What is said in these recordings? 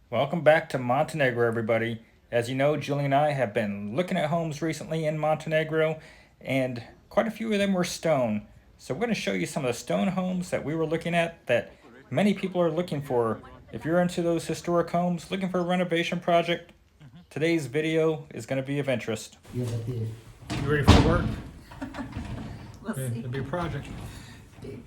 Welcome back to Montenegro, everybody. As you know, Julie and I have been looking at homes recently in Montenegro, and quite a few of them were stone. So, we're going to show you some of the stone homes that we were looking at that many people are looking for. If you're into those historic homes, looking for a renovation project, today's video is going to be of interest. You ready for work? We'll see. It'll be a project. Big.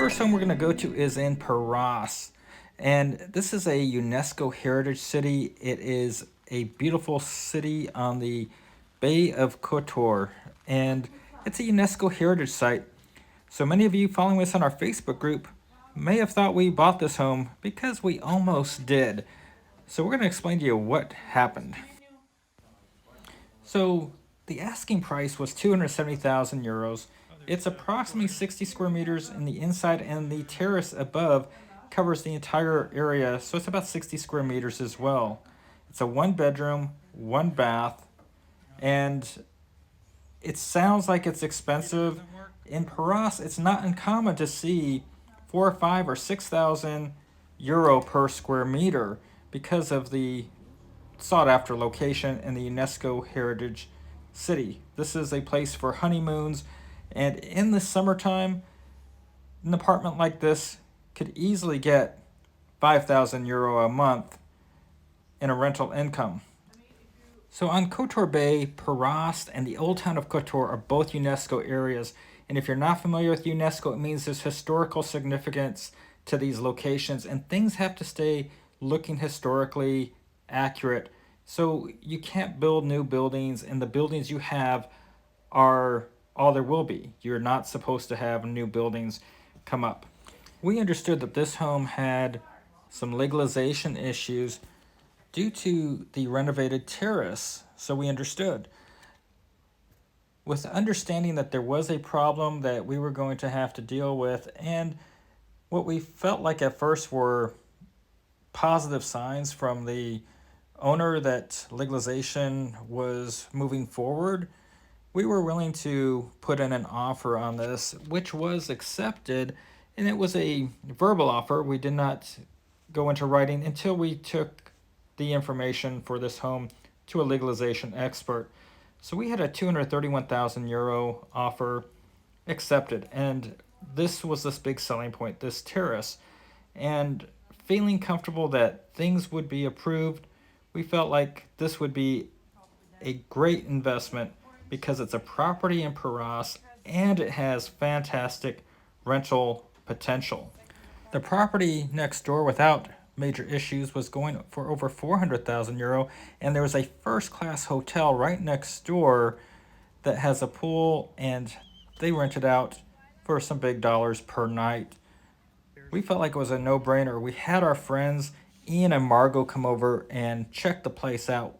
The first home we're going to go to is in Paras. And this is a UNESCO heritage city. It is a beautiful city on the Bay of Kotor. And it's a UNESCO heritage site. So many of you following us on our Facebook group may have thought we bought this home because we almost did. So we're going to explain to you what happened. So the asking price was 270,000 euros. It's approximately 60 square meters in the inside, and the terrace above covers the entire area, so it's about 60 square meters as well. It's a one bedroom, one bath, and it sounds like it's expensive. In Paras, it's not uncommon to see 4 or 5 or 6,000 euro per square meter because of the sought after location in the UNESCO Heritage City. This is a place for honeymoons, and in the summertime, an apartment like this could easily get 5,000 euro a month in a rental income. So on Kotor Bay, Paras and the old town of Kotor are both UNESCO areas. And if you're not familiar with UNESCO, it means there's historical significance to these locations, and things have to stay looking historically accurate. So you can't build new buildings, and the buildings you have are all there will be. You're not supposed to have new buildings come up. We understood that this home had some legalization issues due to the renovated terrace, so we understood. With the understanding that there was a problem that we were going to have to deal with, and what we felt like at first were positive signs from the owner that legalization was moving forward, we were willing to put in an offer on this, which was accepted, and it was a verbal offer. We did not go into writing until we took the information for this home to a legalization expert. So we had a 231,000 euro offer accepted, and this was this big selling point, this terrace. And feeling comfortable that things would be approved, we felt like this would be a great investment because it's a property in Paras and it has fantastic rental potential. The property next door, without major issues, was going for over 400,000 euro, and there was a first class hotel right next door that has a pool, and they rented out for some big dollars per night. We felt like it was a no brainer. We had our friends Ian and Margot come over and check the place out.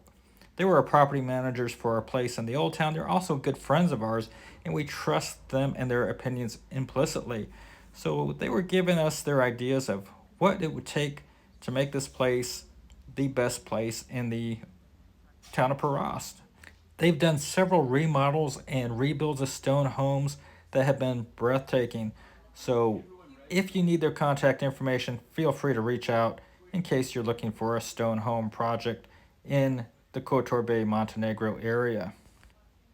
They were our property managers for our place in the old town. They're also good friends of ours, and we trust them and their opinions implicitly. So they were giving us their ideas of what it would take to make this place the best place in the town of Paras. They've done several remodels and rebuilds of stone homes that have been breathtaking. So if you need their contact information, feel free to reach out in case you're looking for a stone home project in the Kotor Bay, Montenegro area.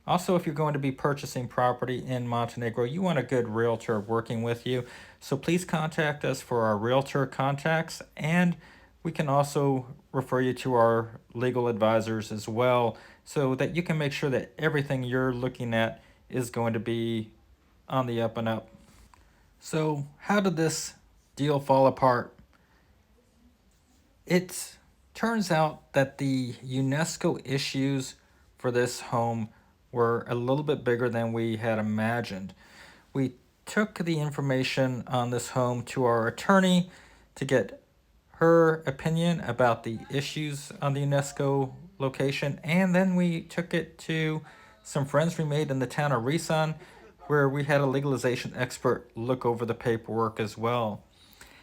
Also, if you're going to be purchasing property in Montenegro, you want a good realtor working with you. So please contact us for our realtor contacts, and we can also refer you to our legal advisors as well so that you can make sure that everything you're looking at is going to be on the up and up. So, how did this deal fall apart? It turns out that the UNESCO issues for this home were a little bit bigger than we had imagined. We took the information on this home to our attorney to get her opinion about the issues on the UNESCO location, and then we took it to some friends we made in the town of Risan, where we had a legalization expert look over the paperwork as well.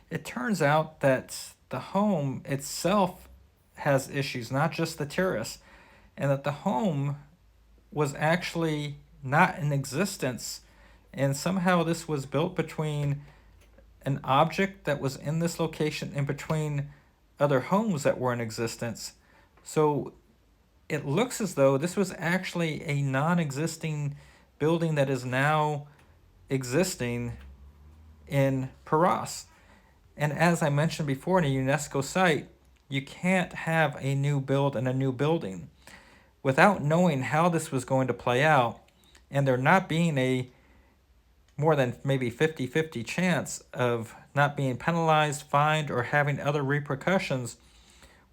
It turns out that the home itself has issues, not just the terrace, and that the home was actually not in existence And somehow this was built between an object that was in this location and between other homes that were in existence. So it looks as though this was actually a non-existing building that is now existing in Paras. And as I mentioned before, in a UNESCO site, you can't have a new build in a new building. Without knowing how this was going to play out, and there not being a more than maybe 50-50 chance of not being penalized, fined, or having other repercussions,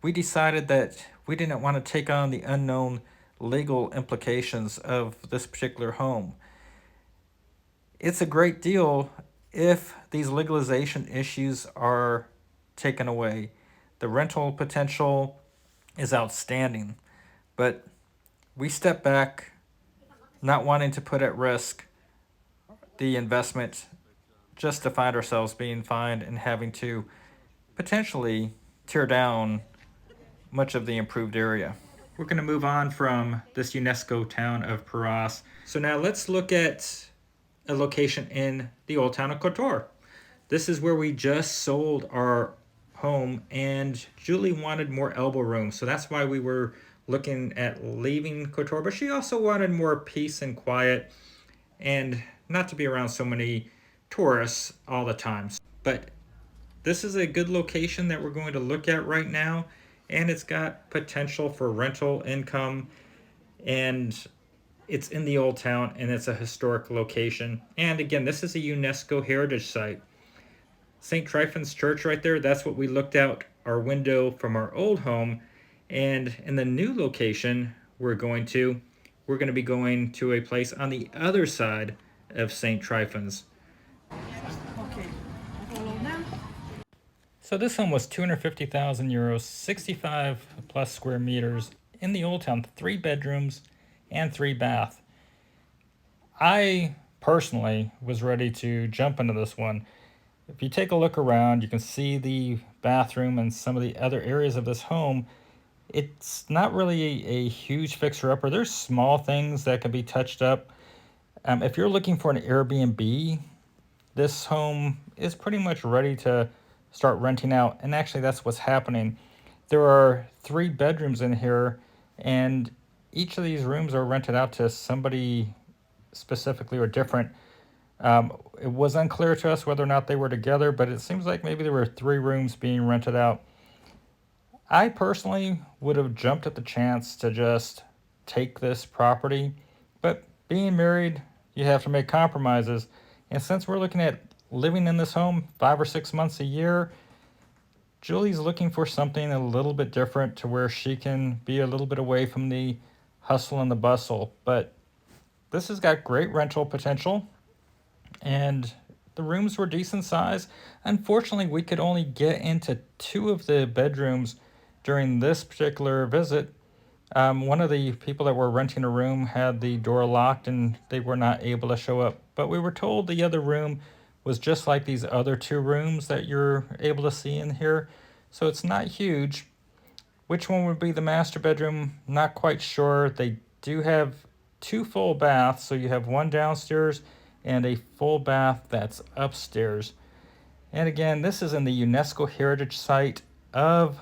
we decided that we didn't want to take on the unknown legal implications of this particular home. It's a great deal if these legalization issues are taken away. The rental potential is outstanding, but we step back, not wanting to put at risk the investment just to find ourselves being fined and having to potentially tear down much of the improved area. We're going to move on from this UNESCO town of Paras. So now let's look at a location in the old town of Kotor. This is where we just sold our home, and Julie wanted more elbow room, so that's why we were looking at leaving Kotor, but she also wanted more peace and quiet and not to be around so many tourists all the time. But this is a good location that we're going to look at right now, and it's got potential for rental income, and it's in the old town, and it's a historic location. And again, this is a UNESCO heritage site. St. Tryphon's Church right there, that's what we looked out our window from our old home. And in the new location we're going to be going to a place on the other side of St. Tryphon's. Okay. Follow now. So this home was 250,000 euros, 65 plus square meters in the old town, 3 bedrooms and 3 bath. I personally was ready to jump into this one. If you take a look around, you can see the bathroom and some of the other areas of this home. It's not really a huge fixer-upper. There's small things that can be touched up. If you're looking for an Airbnb, this home is pretty much ready to start renting out. And actually, that's what's happening. There are 3 bedrooms in here, and each of these rooms are rented out to somebody specifically or different. It was unclear to us whether or not they were together, but it seems like maybe there were 3 rooms being rented out. I personally would have jumped at the chance to just take this property, but being married, you have to make compromises. And since we're looking at living in this home 5 or 6 months a year, Julie's looking for something a little bit different to where she can be a little bit away from the hustle and the bustle. But this has got great rental potential, and the rooms were decent size. Unfortunately, we could only get into 2 of the bedrooms during this particular visit. One of the people that were renting a room had the door locked and they were not able to show up. But we were told the other room was just like these other 2 rooms that you're able to see in here. So it's not huge. Which one would be the master bedroom? Not quite sure. They do have 2 full baths, so you have one downstairs and a full bath that's upstairs. And again, this is in the UNESCO heritage site of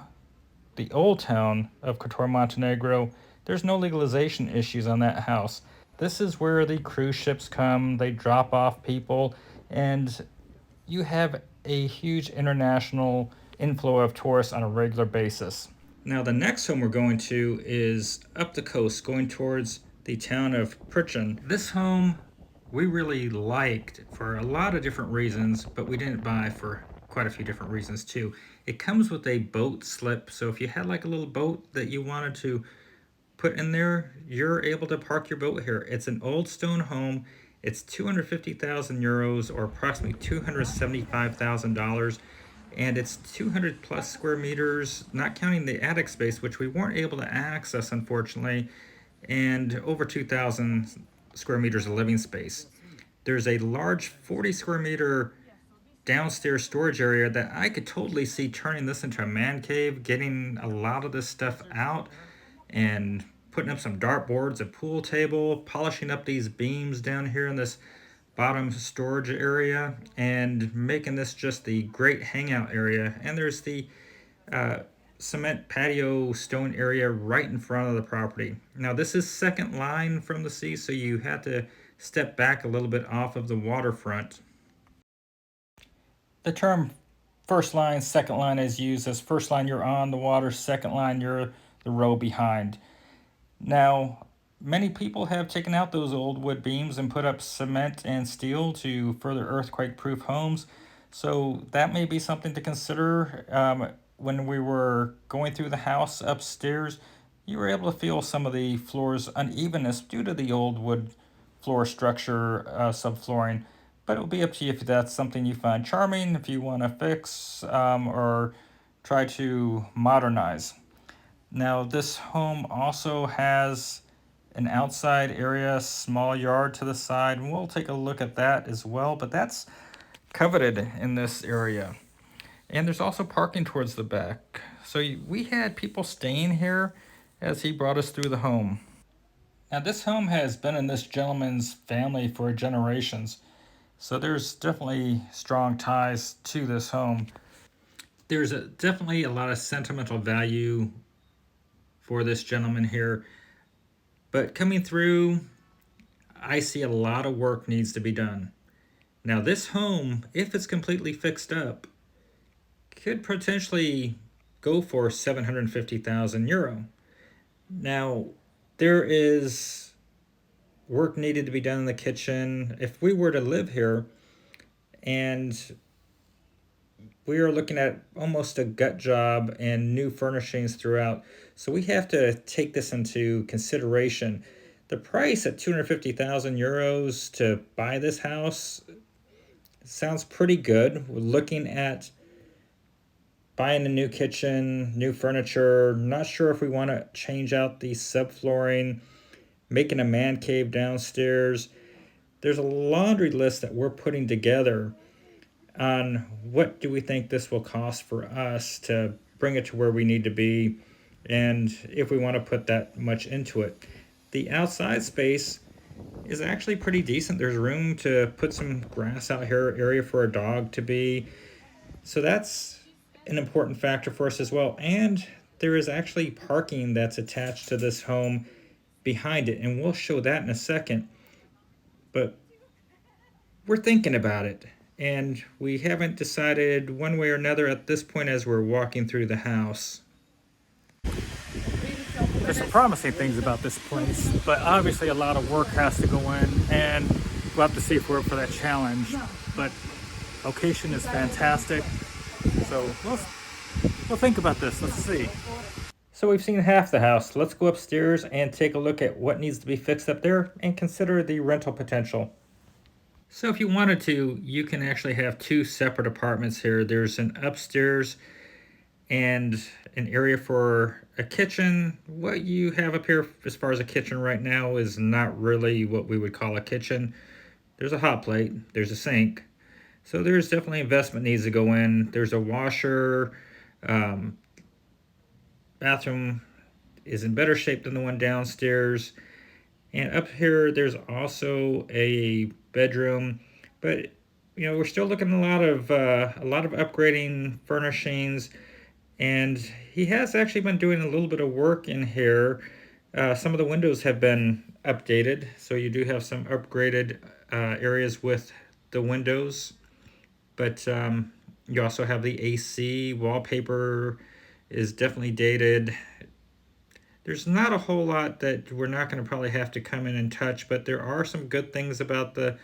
the old town of Kotor, Montenegro. There's no legalization issues on that house. This is where the cruise ships come, they drop off people, and you have a huge international inflow of tourists on a regular basis. Now the next home we're going to is up the coast, going towards the town of Pritchin. This home we really liked for a lot of different reasons, but we didn't buy for quite a few different reasons too. It comes with a boat slip, so if you had like a little boat that you wanted to put in there, you're able to park your boat here. It's an old stone home. It's 250,000 euros, or approximately $275,000, and it's 200 plus square meters, not counting the attic space, which we weren't able to access unfortunately, and over 2,000 square meters of living space. There's a large 40 square meter downstairs storage area that I could totally see turning this into a man cave, getting a lot of this stuff out and putting up some dartboards, a pool table, polishing up these beams down here in this bottom storage area and making this just the great hangout area. And there's the cement patio stone area right in front of the property. Now this is second line from the sea, so you have to step back a little bit off of the waterfront. The term first line, second line is used as first line you're on the water, second line you're the row behind. Now, many people have taken out those old wood beams and put up cement and steel to further earthquake-proof homes. So that may be something to consider. When we were going through the house upstairs, you were able to feel some of the floor's unevenness due to the old wood floor structure, subflooring. But it will be up to you if that's something you find charming, if you want to fix or try to modernize. Now, this home also has an outside area, small yard to the side, and we'll take a look at that as well, but that's coveted in this area. And there's also parking towards the back. So we had people staying here as he brought us through the home. Now, this home has been in this gentleman's family for generations, so there's definitely strong ties to this home. There's definitely a lot of sentimental value for this gentleman here, but coming through, I see a lot of work needs to be done. Now this home, if it's completely fixed up, could potentially go for 750,000 euro. Now there is work needed to be done in the kitchen. If we were to live here, and we are looking at almost a gut job and new furnishings throughout. So we have to take this into consideration. The price at 250,000 euros to buy this house sounds pretty good. We're looking at buying a new kitchen, new furniture. Not sure if we want to change out the subflooring, making a man cave downstairs. There's a laundry list that we're putting together on what do we think this will cost for us to bring it to where we need to be, and if we want to put that much into it. The outside space is actually pretty decent. There's room to put some grass out here, area for a dog to be. So that's an important factor for us as well. And there is actually parking that's attached to this home behind it, and we'll show that in a second. But we're thinking about it, and we haven't decided one way or another at this point as we're walking through the house. There's some promising things about this place, but obviously a lot of work has to go in, and we'll have to see if we're up for that challenge. But location is fantastic, so we'll think about this. Let's see. So we've seen half the house. Let's go upstairs and take a look at what needs to be fixed up there and consider the rental potential. So if you wanted to, you can actually have two separate apartments here. There's an upstairs and an area for a kitchen. What you have up here as far as a kitchen right now is not really what we would call a kitchen. There's a hot plate, there's a sink. So there's definitely investment needs to go in. There's a washer. Bathroom is in better shape than the one downstairs. And up here, there's also a bedroom, but we're still looking at a lot of upgrading furnishings, and he has actually been doing a little bit of work in here. Some of the windows have been updated, so you do have some upgraded areas with the windows, but you also have the AC. Wallpaper is definitely dated. There's not a whole lot that we're not going to probably have to come in and touch, but there are some good things about the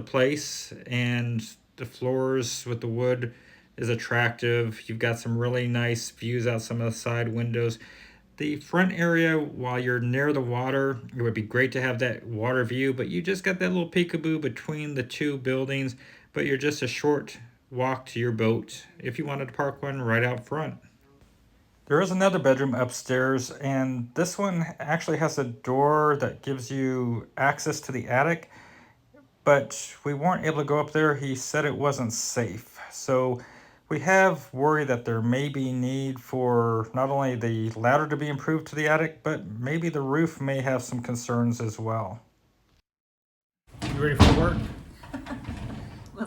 place, and the floors with the wood is attractive. You've got some really nice views out some of the side windows. The front area, while you're near the water, it would be great to have that water view, but you just got that little peekaboo between the two buildings, but you're just a short walk to your boat if you wanted to park one right out front. There is another bedroom upstairs, and this one actually has a door that gives you access to the attic, but we weren't able to go up there. He said it wasn't safe. So we have worried that there may be need for not only the ladder to be improved to the attic, but maybe the roof may have some concerns as well. You ready for work?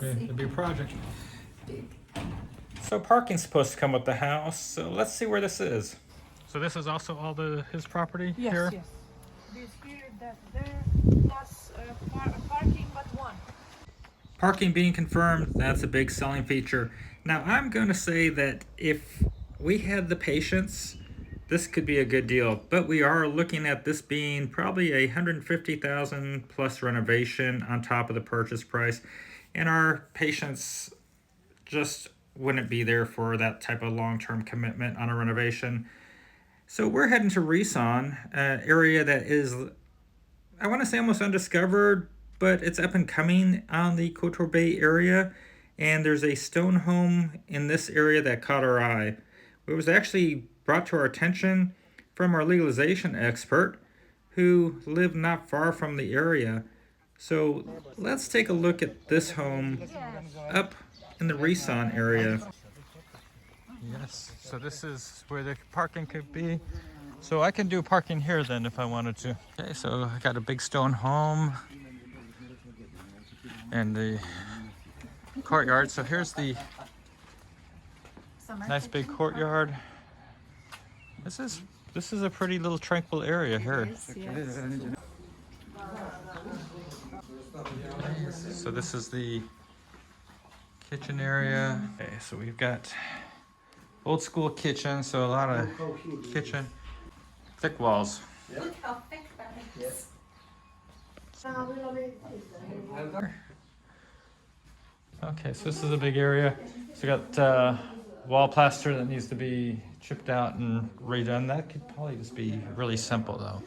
It'll be a project. So parking's supposed to come with the house, so let's see where this is. So this is also all his property here? Yes. This here, that there, plus parking but one. Parking being confirmed, that's a big selling feature. Now I'm going to say that if we had the patience, this could be a good deal, but we are looking at this being probably a $150,000 plus renovation on top of the purchase price, and our patience just wouldn't be there for that type of long-term commitment on a renovation. So we're heading to Rison, an area that is, I want to say, almost undiscovered, but it's up and coming on the Kotor Bay area, and there's a stone home in this area that caught our eye. It was actually brought to our attention from our legalization expert who lived not far from the area. So let's take a look at this home up in the Rison area. Yes, so this is where the parking could be. So I can do parking here then if I wanted to. Okay, so I got a big stone home and the courtyard. So here's the nice big courtyard. This is a pretty little tranquil area here. So this is the kitchen area. Okay, so we've got old school kitchen, so a lot of kitchen. Thick walls. Look how thick that is. Okay, so this is a big area. So we got wall plaster that needs to be chipped out and redone. That could probably just be really simple though.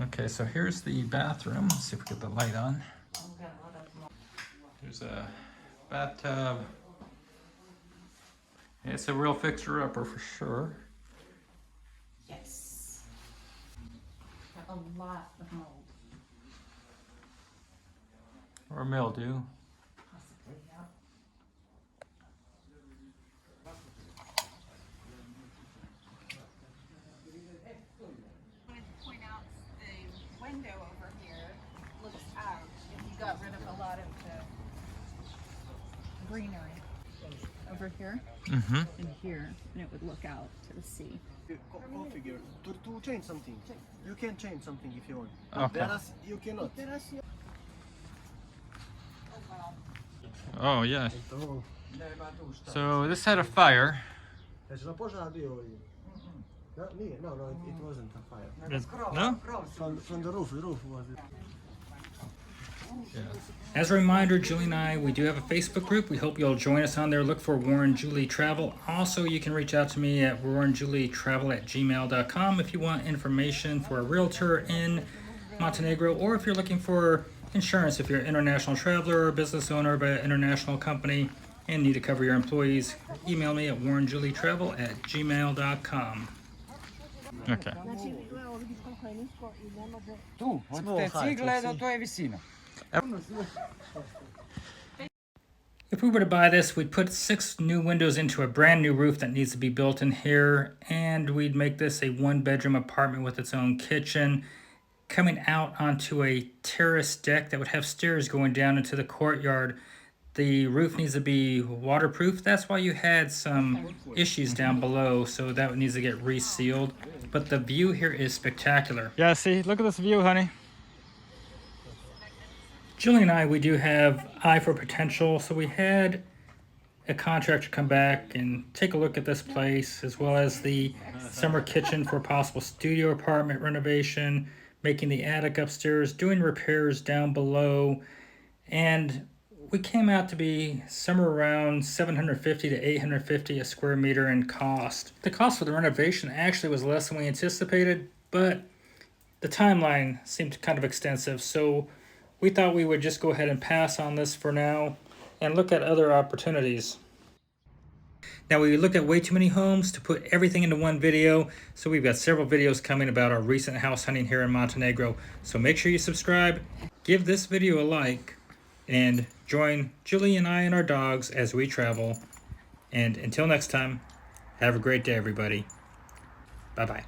Okay, so here's the bathroom. Let's see if we get the light on. There's a bathtub. It's a real fixer-upper for sure. Yes. Got a lot of mold. Or mildew. Possibly, yeah. I wanted to point out the window over here looks out. If you got rid of a lot of the greenery over here and here, and it would look out to the sea. Configure to change something. You can change something if you want. Okay. Whereas you cannot. Oh yeah. So this had a fire. No, it wasn't a fire. No? From the roof was it. As a reminder, Julie and I, we do have a Facebook group. We hope you'll join us on there. Look for Warren Julie Travel. Also, you can reach out to me at warrenjulietravel@gmail.com if you want information for a realtor in Montenegro, or if you're looking for insurance, if you're an international traveler or a business owner of an international company and need to cover your employees, email me at warrenjulietravel@gmail.com. Okay. Tu, od te cigle do to je visina. If we were to buy this, we'd put 6 new windows into a brand new roof that needs to be built in here, and we'd make this a 1-bedroom apartment with its own kitchen, coming out onto a terrace deck that would have stairs going down into the courtyard. The roof needs to be waterproof. That's why you had some issues down below, so that needs to get resealed. But the view here is spectacular. Yeah, see, look at this view, honey. Julie and I, we do have eye for potential, so we had a contractor come back and take a look at this place, as well as the summer kitchen for a possible studio apartment renovation, making the attic upstairs, doing repairs down below, and we came out to be somewhere around $750 to $850 a square meter in cost. The cost for the renovation actually was less than we anticipated, but the timeline seemed kind of extensive, so we thought we would just go ahead and pass on this for now and look at other opportunities. Now, we looked at way too many homes to put everything into one video, so we've got several videos coming about our recent house hunting here in Montenegro. So make sure you subscribe, give this video a like, and join Julie and I and our dogs as we travel. And until next time, have a great day, everybody. Bye-bye.